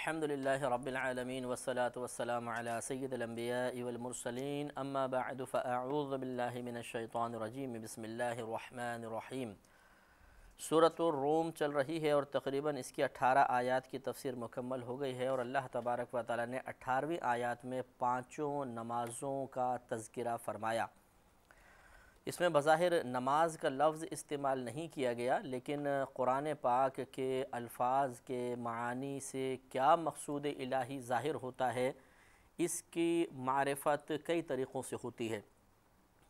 الحمد للہ رب العالمین والصلاة والسلام علی سید الانبیاء والمرسلین اما بعد فاعوذ باللہ من الشیطان الرجیم بسم اللہ الرحمن الرحیم۔ سورۃ الروم چل رہی ہے اور تقریباً اس کی 18 آیات کی تفسیر مکمل ہو گئی ہے، اور اللہ تبارک و تعالیٰ نے 18ویں آیات میں 5 نمازوں کا تذکرہ فرمایا۔ اس میں بظاہر نماز کا لفظ استعمال نہیں کیا گیا، لیکن قرآن پاک کے الفاظ کے معانی سے کیا مقصود الہی ظاہر ہوتا ہے، اس کی معرفت کئی طریقوں سے ہوتی ہے۔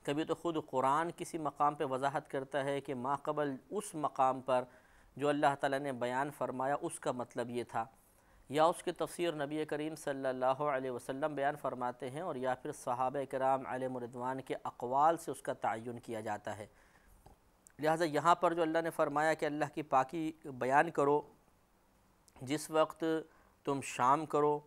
کبھی تو خود قرآن کسی مقام پہ وضاحت کرتا ہے کہ ما قبل اس مقام پر جو اللہ تعالیٰ نے بیان فرمایا اس کا مطلب یہ تھا، یا اس کی تفسیر نبی کریم صلی اللہ علیہ وسلم بیان فرماتے ہیں، اور یا پھر صحابہ کرام علیہم رضوان کے اقوال سے اس کا تعین کیا جاتا ہے۔ لہٰذا یہاں پر جو اللہ نے فرمایا کہ اللہ کی پاکی بیان کرو جس وقت تم شام کرو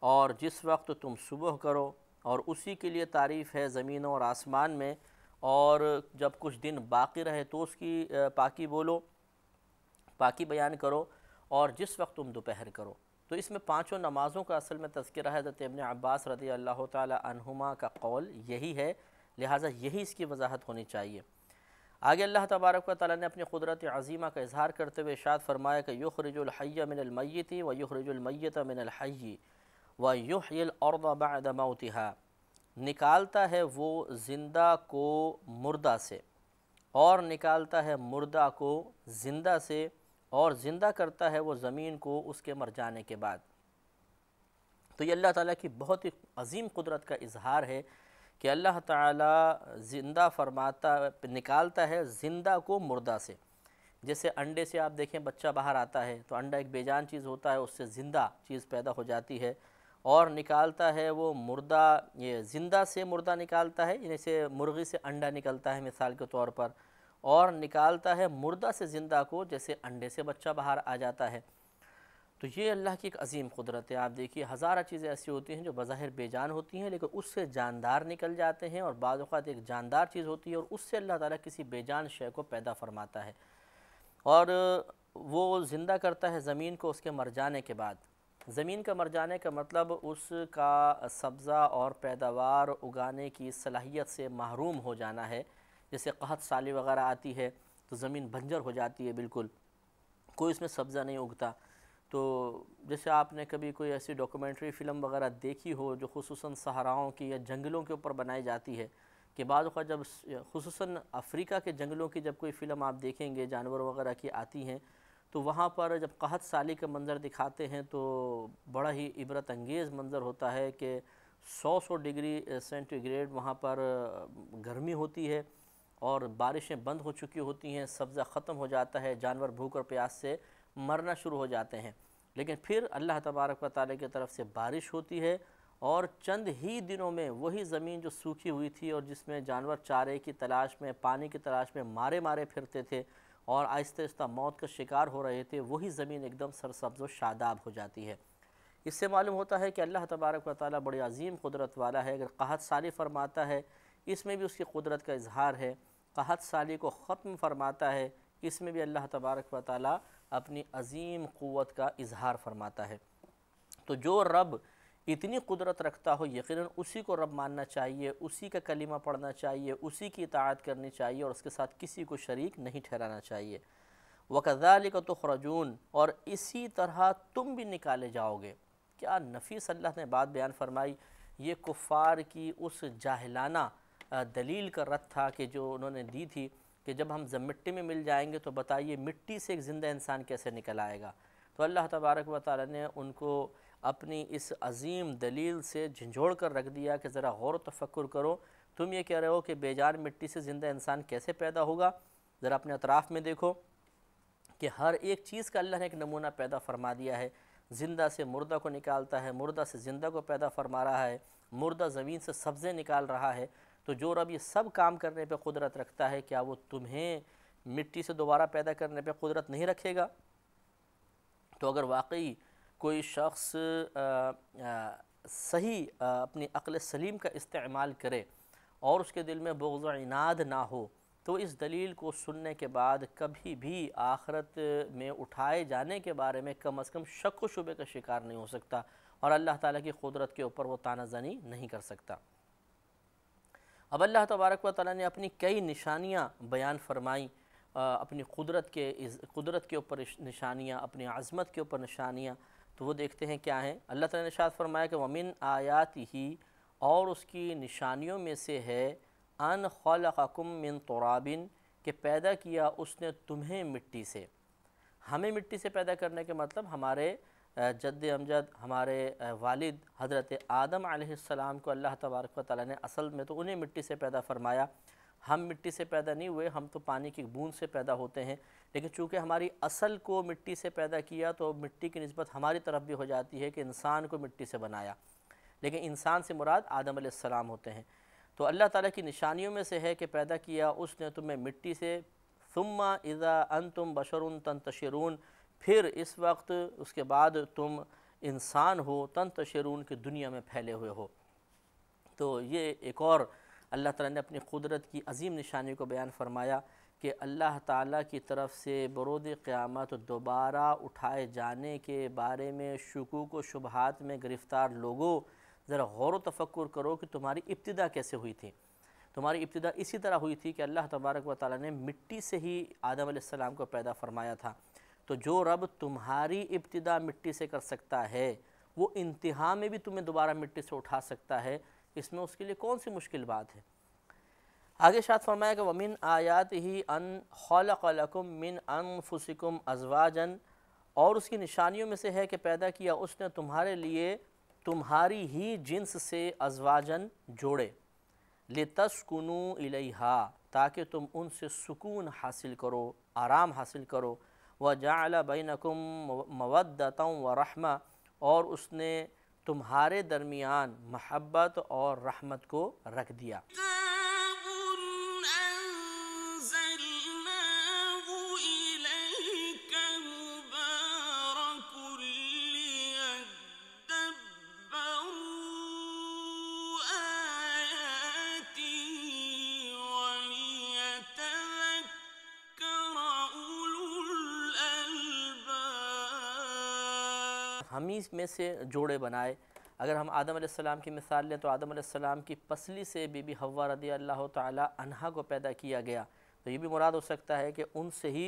اور جس وقت تم صبح کرو، اور اسی کے لیے تعریف ہے زمینوں اور آسمان میں، اور جب کچھ دن باقی رہے تو اس کی پاکی بولو، پاکی بیان کرو، اور جس وقت تم دوپہر کرو۔ تو اس میں 5 نمازوں کا اصل میں تذکرہ ہے۔ حضرت ابن عباس رضی اللہ تعالی عنہما کا قول یہی ہے، لہٰذا یہی اس کی وضاحت ہونی چاہیے۔ آگے اللہ تبارک و تعالیٰ نے اپنی قدرت عظیمہ کا اظہار کرتے ہوئے ارشاد فرمایا کہ یخرج الحی من المیت ویخرج المیت من الحی ویحیی الارض بعد موتها، نکالتا ہے وہ زندہ کو مردہ سے اور نکالتا ہے مردہ کو زندہ سے، اور زندہ کرتا ہے وہ زمین کو اس کے مر جانے کے بعد۔ تو یہ اللہ تعالیٰ کی بہت ہی عظیم قدرت کا اظہار ہے کہ اللہ تعالیٰ زندہ فرماتا، نکالتا ہے زندہ کو مردہ سے۔ جیسے انڈے سے آپ دیکھیں بچہ باہر آتا ہے تو انڈا ایک بے جان چیز ہوتا ہے، اس سے زندہ چیز پیدا ہو جاتی ہے، اور نکالتا ہے وہ مردہ، یہ زندہ سے مردہ نکالتا ہے، جیسے مرغی سے انڈا نکلتا ہے مثال کے طور پر، اور نکالتا ہے مردہ سے زندہ کو، جیسے انڈے سے بچہ باہر آ جاتا ہے۔ تو یہ اللہ کی ایک عظیم قدرت ہے۔ آپ دیکھیے ہزارہ چیزیں ایسی ہوتی ہیں جو بظاہر بے جان ہوتی ہیں، لیکن اس سے جاندار نکل جاتے ہیں، اور بعض اوقات ایک جاندار چیز ہوتی ہے اور اس سے اللہ تعالیٰ کسی بے جان شے کو پیدا فرماتا ہے، اور وہ زندہ کرتا ہے زمین کو اس کے مر جانے کے بعد۔ زمین کا مر جانے کا مطلب اس کا سبزہ اور پیداوار اگانے کی صلاحیت سے محروم ہو جانا ہے۔ جیسے قحط سالی وغیرہ آتی ہے تو زمین بنجر ہو جاتی ہے، بالکل کوئی اس میں سبزہ نہیں اگتا۔ تو جیسے آپ نے کبھی کوئی ایسی ڈاکومنٹری فلم وغیرہ دیکھی ہو جو خصوصاً صحراؤں کی یا جنگلوں کے اوپر بنائی جاتی ہے، کہ بعض اوقات جب خصوصاً افریقہ کے جنگلوں کی جب کوئی فلم آپ دیکھیں گے جانور وغیرہ کی آتی ہیں، تو وہاں پر جب قحط سالی کا منظر دکھاتے ہیں تو بڑا ہی عبرت انگیز منظر ہوتا ہے کہ 100 ڈگری سینٹی گریڈ وہاں پر گرمی ہوتی ہے، اور بارشیں بند ہو چکی ہوتی ہیں، سبزہ ختم ہو جاتا ہے، جانور بھوک اور پیاس سے مرنا شروع ہو جاتے ہیں۔ لیکن پھر اللہ تبارک و تعالیٰ کی طرف سے بارش ہوتی ہے، اور چند ہی دنوں میں وہی زمین جو سوکھی ہوئی تھی اور جس میں جانور چارے کی تلاش میں، پانی کی تلاش میں مارے پھرتے تھے اور آہستہ آہستہ موت کا شکار ہو رہے تھے، وہی زمین ایک دم سرسبز و شاداب ہو جاتی ہے۔ اس سے معلوم ہوتا ہے کہ اللہ تبارک و تعالیٰ بڑی عظیم قدرت والا ہے۔ اگر قحط سالی فرماتا ہے اس میں بھی اس کی قدرت کا اظہار ہے، قحط سالی کو ختم فرماتا ہے اس میں بھی اللہ تبارک و تعالیٰ اپنی عظیم قوت کا اظہار فرماتا ہے۔ تو جو رب اتنی قدرت رکھتا ہو یقیناً اسی کو رب ماننا چاہیے، اسی کا کلمہ پڑھنا چاہیے، اسی کی اطاعت کرنی چاہیے، اور اس کے ساتھ کسی کو شریک نہیں ٹھہرانا چاہیے۔ وَكَذَلِكَ تُخْرَجُونَ، اور اسی طرح تم بھی نکالے جاؤ گے۔ کیا نفیس اللہ نے بات بیان فرمائی۔ یہ کفار کی اس جاہلانہ دلیل کا رد تھا کہ جو انہوں نے دی تھی کہ جب ہم مٹی میں مل جائیں گے تو بتائیے مٹی سے ایک زندہ انسان کیسے نکل آئے گا۔ تو اللہ تبارک و تعالیٰ نے ان کو اپنی اس عظیم دلیل سے جھنجھوڑ کر رکھ دیا کہ ذرا غور و تفکر کرو، تم یہ کہہ رہے ہو کہ بے جان مٹی سے زندہ انسان کیسے پیدا ہوگا؟ ذرا اپنے اطراف میں دیکھو کہ ہر ایک چیز کا اللہ نے ایک نمونہ پیدا فرما دیا ہے۔ زندہ سے مردہ کو نکالتا ہے، مردہ سے زندہ کو پیدا فرما رہا ہے، مردہ زمین سے سبزے نکال رہا ہے۔ تو جو رب یہ سب کام کرنے پہ قدرت رکھتا ہے، کیا وہ تمہیں مٹی سے دوبارہ پیدا کرنے پہ قدرت نہیں رکھے گا؟ تو اگر واقعی کوئی شخص صحیح اپنی عقل سلیم کا استعمال کرے اور اس کے دل میں بغض و عناد نہ ہو، تو اس دلیل کو سننے کے بعد کبھی بھی آخرت میں اٹھائے جانے کے بارے میں کم از کم شک و شبے کا شکار نہیں ہو سکتا، اور اللہ تعالیٰ کی قدرت کے اوپر وہ طعنہ زنی نہیں کر سکتا۔ اب اللہ تبارک و تعالیٰ نے اپنی کئی نشانیاں بیان فرمائیں، اپنی قدرت کے اوپر نشانیاں، اپنی عظمت کے اوپر نشانیاں، تو وہ دیکھتے ہیں کیا ہیں۔ اللہ تعالیٰ نے ارشاد فرمایا کہ وَمِنْ آیَاتِهِ، اور اس کی نشانیوں میں سے ہے ان خلقکم من تراب، کہ پیدا کیا اس نے تمہیں مٹی سے۔ ہمیں مٹی سے پیدا کرنے کے مطلب ہمارے جد امجد، ہمارے والد حضرت آدم علیہ السلام کو اللہ تبارک و تعالیٰ نے اصل میں تو انہیں مٹی سے پیدا فرمایا۔ ہم مٹی سے پیدا نہیں ہوئے، ہم تو پانی کی بوند سے پیدا ہوتے ہیں، لیکن چونکہ ہماری اصل کو مٹی سے پیدا کیا تو مٹی کی نسبت ہماری طرف بھی ہو جاتی ہے کہ انسان کو مٹی سے بنایا، لیکن انسان سے مراد آدم علیہ السلام ہوتے ہیں۔ تو اللہ تعالیٰ کی نشانیوں میں سے ہے کہ پیدا کیا اس نے تمہیں مٹی سے، ثم اذا انتم بشر تنتشرون، پھر اس وقت اس کے بعد تم انسان ہو، تنتشرون کی دنیا میں پھیلے ہوئے ہو۔ تو یہ ایک اور اللہ تعالیٰ نے اپنی قدرت کی عظیم نشانی کو بیان فرمایا کہ اللہ تعالیٰ کی طرف سے برود قیامت دوبارہ اٹھائے جانے کے بارے میں شکوک و شبہات میں گرفتار لوگوں، ذرا غور و تفکر کرو کہ تمہاری ابتدا کیسے ہوئی تھی۔ تمہاری ابتدا اسی طرح ہوئی تھی کہ اللہ تبارک و تعالیٰ نے مٹی سے ہی آدم علیہ السلام کو پیدا فرمایا تھا۔ تو جو رب تمہاری ابتدا مٹی سے کر سکتا ہے، وہ انتہا میں بھی تمہیں دوبارہ مٹی سے اٹھا سکتا ہے، اس میں اس کے لیے کون سی مشکل بات ہے۔ آگے ارشاد فرمایا کہ وَمِنْ آیَاتِهِ أَنْ خَلَقَ لَكُم مِّنْ أَنفُسِكُمْ أَزْوَاجًا، اور اس کی نشانیوں میں سے ہے کہ پیدا کیا اس نے تمہارے لیے تمہاری ہی جنس سے ازواجن جوڑے، لِتَسْكُنُوا إِلَيْهَا، تاکہ تم ان سے سکون حاصل کرو، آرام حاصل کرو، وَجَعَلَ بَيْنَكُمْ مَوَدَّةً وَرَحْمَةً، اور اس نے تمہارے درمیان محبت اور رحمت کو رکھ دیا۔ ہم ہی میں سے جوڑے بنائے۔ اگر ہم آدم علیہ السلام کی مثال لیں تو آدم علیہ السلام کی پسلی سے بی بی حوا رضی اللہ تعالی عنہا کو پیدا کیا گیا، تو یہ بھی مراد ہو سکتا ہے کہ ان سے ہی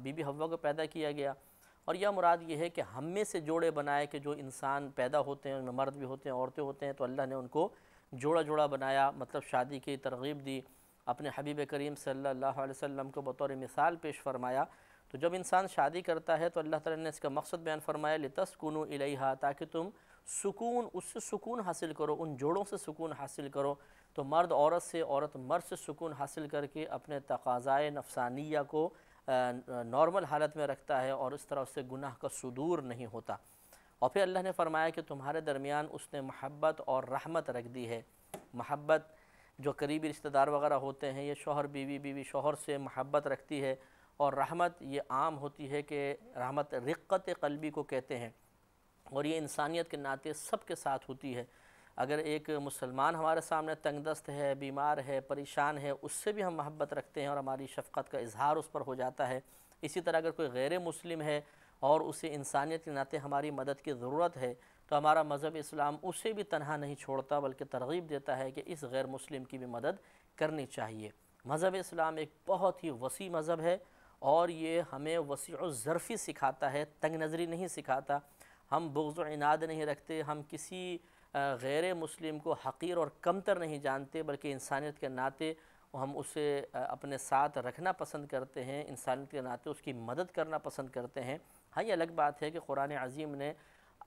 بی بی حوا کو پیدا کیا گیا، اور یہ مراد یہ ہے کہ ہم میں سے جوڑے بنائے کہ جو انسان پیدا ہوتے ہیں ان میں مرد بھی ہوتے ہیں عورتیں ہوتے ہیں، تو اللہ نے ان کو جوڑا جوڑا بنایا، مطلب شادی کی ترغیب دی، اپنے حبیب کریم صلی اللہ علیہ وسلم کو بطور مثال پیش فرمایا۔ تو جب انسان شادی کرتا ہے تو اللہ تعالیٰ نے اس کا مقصد بیان فرمایا لِتَسْكُنُوا إِلَيْهَا، تاکہ تم سکون، اس سے سکون حاصل کرو، ان جوڑوں سے سکون حاصل کرو۔ تو مرد عورت سے، عورت مرد سے سکون حاصل کر کے اپنے تقاضائے نفسانیہ کو نارمل حالت میں رکھتا ہے، اور اس طرح اس سے گناہ کا صدور نہیں ہوتا۔ اور پھر اللہ نے فرمایا کہ تمہارے درمیان اس نے محبت اور رحمت رکھ دی ہے۔ محبت جو قریبی رشتہ دار وغیرہ ہوتے ہیں، یہ شوہر بیوی، بیوی شوہر سے محبت رکھتی ہے، اور رحمت یہ عام ہوتی ہے کہ رحمت رقت قلبی کو کہتے ہیں، اور یہ انسانیت کے ناطے سب کے ساتھ ہوتی ہے۔ اگر ایک مسلمان ہمارے سامنے تنگ دست ہے، بیمار ہے، پریشان ہے، اس سے بھی ہم محبت رکھتے ہیں اور ہماری شفقت کا اظہار اس پر ہو جاتا ہے۔ اسی طرح اگر کوئی غیر مسلم ہے اور اسے انسانیت کے ناطے ہماری مدد کی ضرورت ہے، تو ہمارا مذہب اسلام اسے بھی تنہا نہیں چھوڑتا، بلکہ ترغیب دیتا ہے کہ اس غیر مسلم کی بھی مدد کرنی چاہیے۔ مذہب اسلام ایک بہت ہی وسیع مذہب ہے، اور یہ ہمیں وسیع الظرفی سکھاتا ہے، تنگ نظری نہیں سکھاتا۔ ہم بغض و عناد نہیں رکھتے، ہم کسی غیر مسلم کو حقیر اور کمتر نہیں جانتے، بلکہ انسانیت کے ناطے ہم اسے اپنے ساتھ رکھنا پسند کرتے ہیں، انسانیت کے ناطے اس کی مدد کرنا پسند کرتے ہیں۔ ہاں، یہ الگ بات ہے کہ قرآن عظیم نے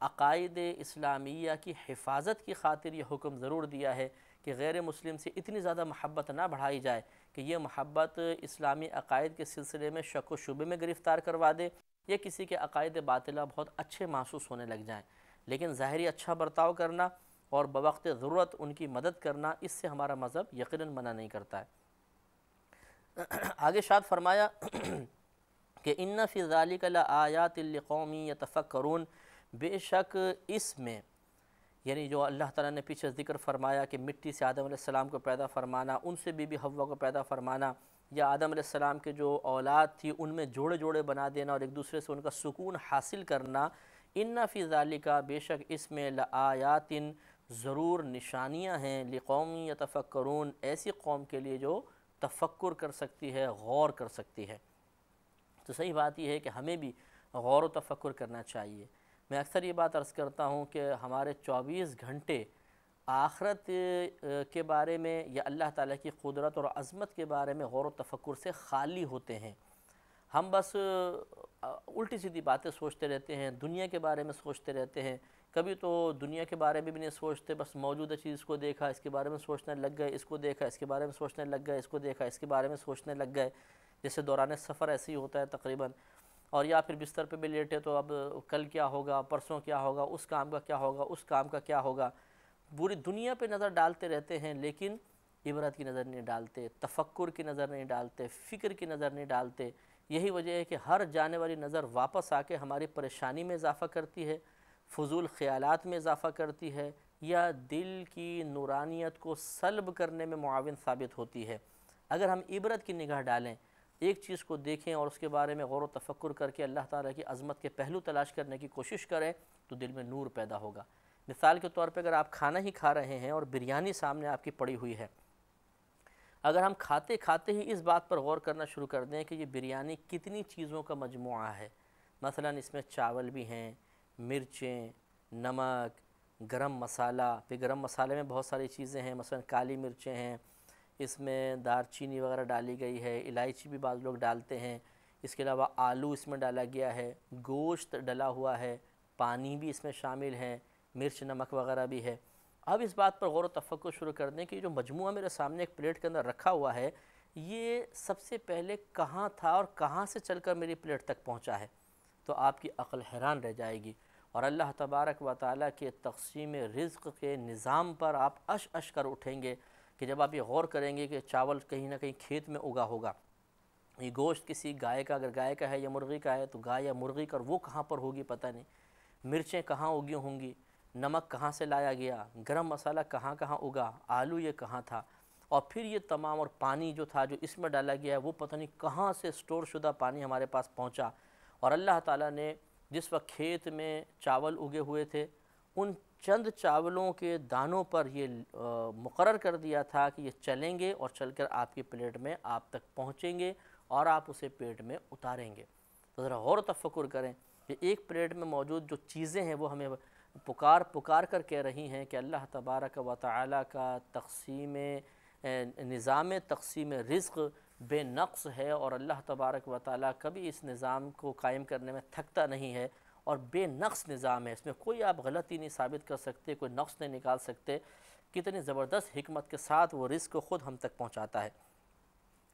عقائد اسلامیہ کی حفاظت کی خاطر یہ حکم ضرور دیا ہے کہ غیر مسلم سے اتنی زیادہ محبت نہ بڑھائی جائے کہ یہ محبت اسلامی عقائد کے سلسلے میں شک و شبے میں گرفتار کروا دے، یا کسی کے عقائد باطلہ بہت اچھے محسوس ہونے لگ جائیں۔ لیکن ظاہری اچھا برتاؤ کرنا اور بوقت ضرورت ان کی مدد کرنا، اس سے ہمارا مذہب یقیناً منع نہیں کرتا ہے۔ آگے ارشاد فرمایا کہ ان فی ذالک لآیات لقوم یتفکرون، بے شک اس میں، یعنی جو اللہ تعالیٰ نے پیچھے ذکر فرمایا کہ مٹی سے آدم علیہ السلام کو پیدا فرمانا، ان سے بی بی حوا کو پیدا فرمانا، یا آدم علیہ السلام کے جو اولاد تھی ان میں جوڑے جوڑے بنا دینا اور ایک دوسرے سے ان کا سکون حاصل کرنا، ان فی ذالک، بے شک اس میں لآیات، ضرور نشانیاں ہیں، لقوم یتفکرون، ایسی قوم کے لیے جو تفکر کر سکتی ہے، غور کر سکتی ہے۔ تو صحیح بات یہ ہے کہ ہمیں بھی غور و تفکر کرنا چاہیے۔ میں اکثر یہ بات عرض کرتا ہوں کہ ہمارے 24 گھنٹے آخرت کے بارے میں یا اللہ تعالیٰ کی قدرت اور عظمت کے بارے میں غور و تفکر سے خالی ہوتے ہیں۔ ہم بس الٹی سیدھی باتیں سوچتے رہتے ہیں، دنیا کے بارے میں سوچتے رہتے ہیں، کبھی تو دنیا کے بارے میں بھی نہیں سوچتے، بس موجودہ چیز کو دیکھا اس کے بارے میں سوچنے لگ گئے، اس کو دیکھا اس کے بارے میں سوچنے لگ گئے، اس کو دیکھا اس کے بارے میں سوچنے لگ گئے، جیسے دوران سفر ایسے ہی ہوتا ہے تقریباً۔ اور یا پھر بستر پہ بھی لیٹے تو اب کل کیا ہوگا، پرسوں کیا ہوگا، اس کام کا کیا ہوگا، اس کام کا کیا ہوگا، پوری دنیا پہ نظر ڈالتے رہتے ہیں، لیکن عبرت کی نظر نہیں ڈالتے، تفکر کی نظر نہیں ڈالتے، فکر کی نظر نہیں ڈالتے۔ یہی وجہ ہے کہ ہر جانے والی نظر واپس آ کے ہماری پریشانی میں اضافہ کرتی ہے، فضول خیالات میں اضافہ کرتی ہے، یا دل کی نورانیت کو سلب کرنے میں معاون ثابت ہوتی ہے۔ اگر ہم عبرت کی نگاہ ڈالیں، ایک چیز کو دیکھیں اور اس کے بارے میں غور و تفکر کر کے اللہ تعالیٰ کی عظمت کے پہلو تلاش کرنے کی کوشش کریں تو دل میں نور پیدا ہوگا۔ مثال کے طور پہ اگر آپ کھانا ہی کھا رہے ہیں اور بریانی سامنے آپ کی پڑی ہوئی ہے، اگر ہم کھاتے کھاتے ہی اس بات پر غور کرنا شروع کر دیں کہ یہ بریانی کتنی چیزوں کا مجموعہ ہے، مثلا اس میں چاول بھی ہیں، مرچیں، نمک، گرم مسالہ، پھر گرم مسالے میں بہت ساری چیزیں ہیں، مثلا کالی مرچیں ہیں، اس میں دار چینی وغیرہ ڈالی گئی ہے، الائچی بھی بعض لوگ ڈالتے ہیں، اس کے علاوہ آلو اس میں ڈالا گیا ہے، گوشت ڈلا ہوا ہے، پانی بھی اس میں شامل ہے، مرچ نمک وغیرہ بھی ہے۔ اب اس بات پر غور و تفکر شروع کر دیں کہ جو مجموعہ میرے سامنے ایک پلیٹ کے اندر رکھا ہوا ہے، یہ سب سے پہلے کہاں تھا اور کہاں سے چل کر میری پلیٹ تک پہنچا ہے، تو آپ کی عقل حیران رہ جائے گی، اور اللہ تبارک و تعالیٰ کے تقسیم رزق کے نظام پر آپ اش اش کر اٹھیں گے کہ جب آپ یہ غور کریں گے کہ چاول کہیں نہ کہیں کھیت میں اگا ہوگا، یہ گوشت کسی گائے کا، اگر گائے کا ہے یا مرغی کا ہے تو گائے یا مرغی کا، وہ کہاں پر ہوگی پتہ نہیں، مرچیں کہاں اگی ہوں گی، نمک کہاں سے لایا گیا، گرم مسالہ کہاں کہاں اگا، آلو یہ کہاں تھا، اور پھر یہ تمام، اور پانی جو تھا جو اس میں ڈالا گیا ہے وہ پتہ نہیں کہاں سے سٹور شدہ پانی ہمارے پاس پہنچا۔ اور اللہ تعالیٰ نے جس وقت کھیت میں چاول اگے ہوئے تھے، ان چند چاولوں کے دانوں پر یہ مقرر کر دیا تھا کہ یہ چلیں گے اور چل کر آپ کی پلیٹ میں آپ تک پہنچیں گے اور آپ اسے پیٹ میں اتاریں گے۔ تو ذرا غور و تفکر کریں کہ ایک پلیٹ میں موجود جو چیزیں ہیں وہ ہمیں پکار کر کہہ رہی ہیں کہ اللہ تبارک و تعالیٰ کا نظام تقسیم رزق بے نقص ہے، اور اللہ تبارک و تعالیٰ کبھی اس نظام کو قائم کرنے میں تھکتا نہیں ہے، اور بے نقص نظام ہے، اس میں کوئی آپ غلطی نہیں ثابت کر سکتے، کوئی نقص نہیں نکال سکتے، کتنی زبردست حکمت کے ساتھ وہ رزق کو خود ہم تک پہنچاتا ہے۔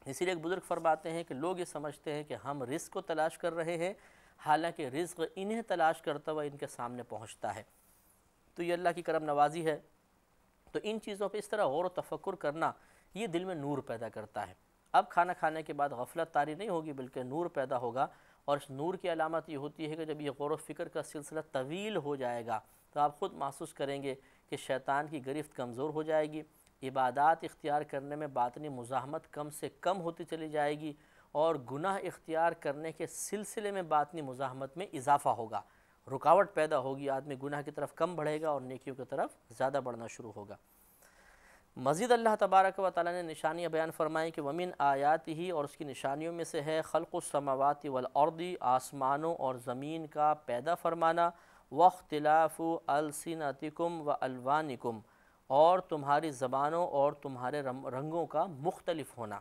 اسی لیے ایک بزرگ فرماتے ہیں کہ لوگ یہ سمجھتے ہیں کہ ہم رزق کو تلاش کر رہے ہیں، حالانکہ رزق انہیں تلاش کرتا ہوا ان کے سامنے پہنچتا ہے۔ تو یہ اللہ کی کرم نوازی ہے۔ تو ان چیزوں پہ اس طرح غور و تفکر کرنا یہ دل میں نور پیدا کرتا ہے۔ اب کھانا کھانے کے بعد غفلت طاری نہیں ہوگی، بلکہ نور پیدا ہوگا، اور اس نور کی علامت یہ ہوتی ہے کہ جب یہ غور و فکر کا سلسلہ طویل ہو جائے گا تو آپ خود محسوس کریں گے کہ شیطان کی گرفت کمزور ہو جائے گی، عبادات اختیار کرنے میں باطنی مزاحمت کم سے کم ہوتی چلی جائے گی، اور گناہ اختیار کرنے کے سلسلے میں باطنی مزاحمت میں اضافہ ہوگا، رکاوٹ پیدا ہوگی، آدمی گناہ کی طرف کم بڑھے گا اور نیکیوں کی طرف زیادہ بڑھنا شروع ہوگا۔ مزید اللہ تبارک و تعالیٰ نے نشانیاں بیان فرمائی کہ وَمِنْ آیَاتِهِ، اور اس کی نشانیوں میں سے ہے خلق السماوات والارض، آسمانوں اور زمین کا پیدا فرمانا، واختلاف السنتکم والوانکم، اور تمہاری زبانوں اور تمہارے رنگوں کا مختلف ہونا۔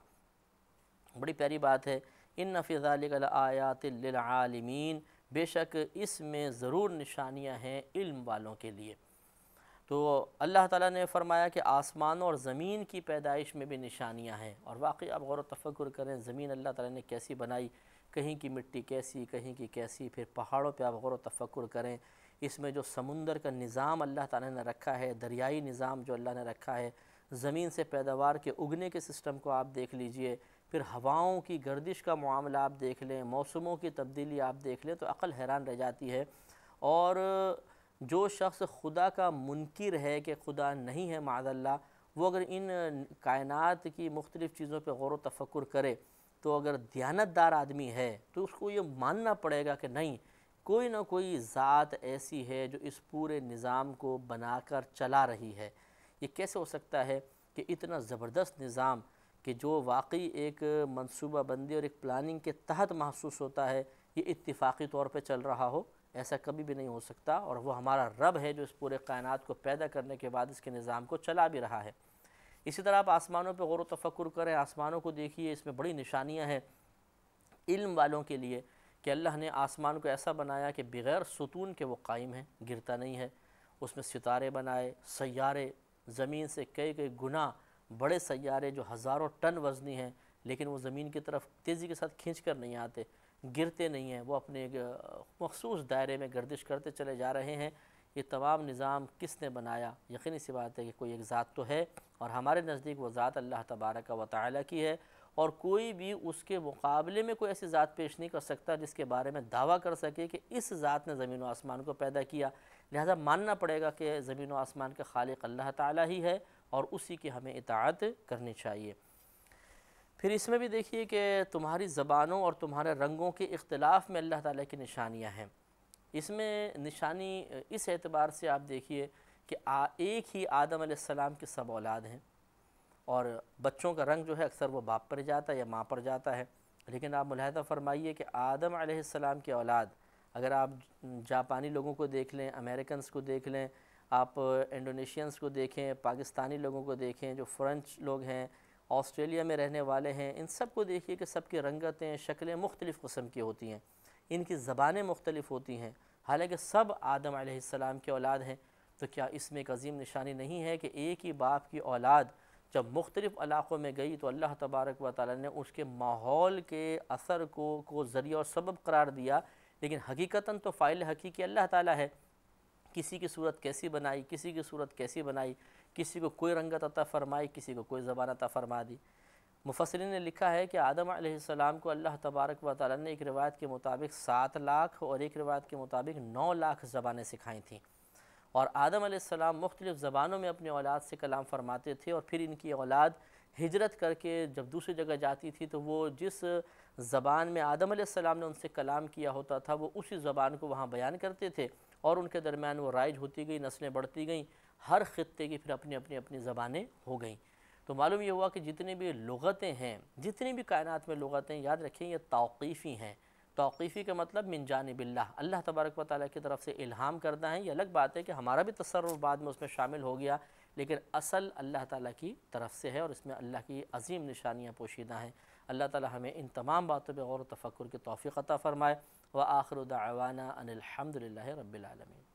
بڑی پیاری بات ہے، ان فی ذلک لآیات للعالمین، بے شک اس میں ضرور نشانیاں ہیں علم والوں کے لیے۔ تو اللہ تعالیٰ نے فرمایا کہ آسمان اور زمین کی پیدائش میں بھی نشانیاں ہیں، اور واقعی آپ غور و تفکر کریں، زمین اللہ تعالیٰ نے کیسی بنائی، کہیں کی مٹی کیسی، کہیں کی کیسی، پھر پہاڑوں پہ آپ غور و تفکر کریں، اس میں جو سمندر کا نظام اللہ تعالیٰ نے رکھا ہے، دریائی نظام جو اللہ نے رکھا ہے، زمین سے پیداوار کے اگنے کے سسٹم کو آپ دیکھ لیجئے، پھر ہواؤں کی گردش کا معاملہ آپ دیکھ لیں، موسموں کی تبدیلی آپ دیکھ لیں، تو عقل حیران رہ جاتی ہے۔ اور جو شخص خدا کا منکر ہے کہ خدا نہیں ہے معاذ اللہ، وہ اگر ان کائنات کی مختلف چیزوں پہ غور و تفکر کرے تو اگر دیانتدار آدمی ہے تو اس کو یہ ماننا پڑے گا کہ نہیں، کوئی نہ کوئی ذات ایسی ہے جو اس پورے نظام کو بنا کر چلا رہی ہے۔ یہ کیسے ہو سکتا ہے کہ اتنا زبردست نظام کہ جو واقعی ایک منصوبہ بندی اور ایک پلاننگ کے تحت محسوس ہوتا ہے، یہ اتفاقی طور پہ چل رہا ہو؟ ایسا کبھی بھی نہیں ہو سکتا، اور وہ ہمارا رب ہے جو اس پورے کائنات کو پیدا کرنے کے بعد اس کے نظام کو چلا بھی رہا ہے۔ اسی طرح آپ آسمانوں پہ غور و تفکر کریں، آسمانوں کو دیکھیے، اس میں بڑی نشانیاں ہیں علم والوں کے لیے کہ اللہ نے آسمان کو ایسا بنایا کہ بغیر ستون کے وہ قائم ہے، گرتا نہیں ہے۔ اس میں ستارے بنائے، سیارے، زمین سے کئی کئی گنا بڑے سیارے جو ہزاروں ٹن وزنی ہیں، لیکن وہ زمین کی طرف تیزی کے ساتھ کھینچ کر نہیں آتے، گرتے نہیں ہیں، وہ اپنے ایک مخصوص دائرے میں گردش کرتے چلے جا رہے ہیں۔ یہ تمام نظام کس نے بنایا؟ یقینی سی بات ہے کہ کوئی ایک ذات تو ہے، اور ہمارے نزدیک وہ ذات اللہ تبارک و تعالی کی ہے، اور کوئی بھی اس کے مقابلے میں کوئی ایسی ذات پیش نہیں کر سکتا جس کے بارے میں دعویٰ کر سکے کہ اس ذات نے زمین و آسمان کو پیدا کیا۔ لہذا ماننا پڑے گا کہ زمین و آسمان کا خالق اللہ تعالی ہی ہے، اور اسی کی ہمیں اطاعت کرنی چاہیے۔ پھر اس میں بھی دیکھیے کہ تمہاری زبانوں اور تمہارے رنگوں کے اختلاف میں اللہ تعالیٰ کی نشانیاں ہیں۔ اس میں نشانی اس اعتبار سے آپ دیکھیے کہ ایک ہی آدم علیہ السلام کی سب اولاد ہیں، اور بچوں کا رنگ جو ہے اکثر وہ باپ پر جاتا ہے یا ماں پر جاتا ہے، لیکن آپ ملاحظہ فرمائیے کہ آدم علیہ السلام کی اولاد، اگر آپ جاپانی لوگوں کو دیکھ لیں، امریکنز کو دیکھ لیں، آپ انڈونیشینز کو دیکھیں، پاکستانی لوگوں کو دیکھیں، جو فرنچ لوگ ہیں، آسٹریلیا میں رہنے والے ہیں، ان سب کو دیکھیے کہ سب کی رنگتیں، شکلیں مختلف قسم کی ہوتی ہیں، ان کی زبانیں مختلف ہوتی ہیں، حالانکہ سب آدم علیہ السلام کی اولاد ہیں۔ تو کیا اس میں ایک عظیم نشانی نہیں ہے کہ ایک ہی باپ کی اولاد جب مختلف علاقوں میں گئی تو اللہ تبارک و تعالی نے اس کے ماحول کے اثر کو ذریعہ اور سبب قرار دیا، لیکن حقیقتاً تو فاعل حقیقی اللہ تعالی ہے۔ کسی کی صورت کیسی بنائی، کسی کی صورت کیسی بنائی، کسی کو کوئی رنگت عطا فرمائی، کسی کو کوئی زبان عطا فرما دی۔ مفسرین نے لکھا ہے کہ آدم علیہ السلام کو اللہ تبارک و تعالی نے ایک روایت کے مطابق 7 لاکھ اور ایک روایت کے مطابق 9 لاکھ زبانیں سکھائی تھیں، اور آدم علیہ السلام مختلف زبانوں میں اپنی اولاد سے کلام فرماتے تھے، اور پھر ان کی اولاد ہجرت کر کے جب دوسری جگہ جاتی تھی تو وہ جس زبان میں آدم علیہ السلام نے ان سے کلام کیا ہوتا تھا وہ اسی زبان کو وہاں بیان کرتے تھے، اور ان کے درمیان وہ رائج ہوتی گئی، نسلیں بڑھتی گئیں، ہر خطے کی پھر اپنی زبانیں ہو گئیں۔ تو معلوم یہ ہوا کہ جتنی بھی لغتیں ہیں، جتنی بھی کائنات میں لغتیں، یاد رکھیں یہ توقیفی ہیں۔ توقیفی کا مطلب من جانب اللہ تبارک و تعالیٰ کی طرف سے الہام کردہ ہیں۔ یہ الگ بات ہے کہ ہمارا بھی تصرف بعد میں اس میں شامل ہو گیا، لیکن اصل اللہ تعالیٰ کی طرف سے ہے، اور اس میں اللہ کی عظیم نشانیاں پوشیدہ ہیں۔ اللہ تعالیٰ ہمیں ان تمام باتوں پہ غور و تفکر کی توفیق عطا فرمائے۔ وآخر دعوانا ان الحمد للہ رب العالمین۔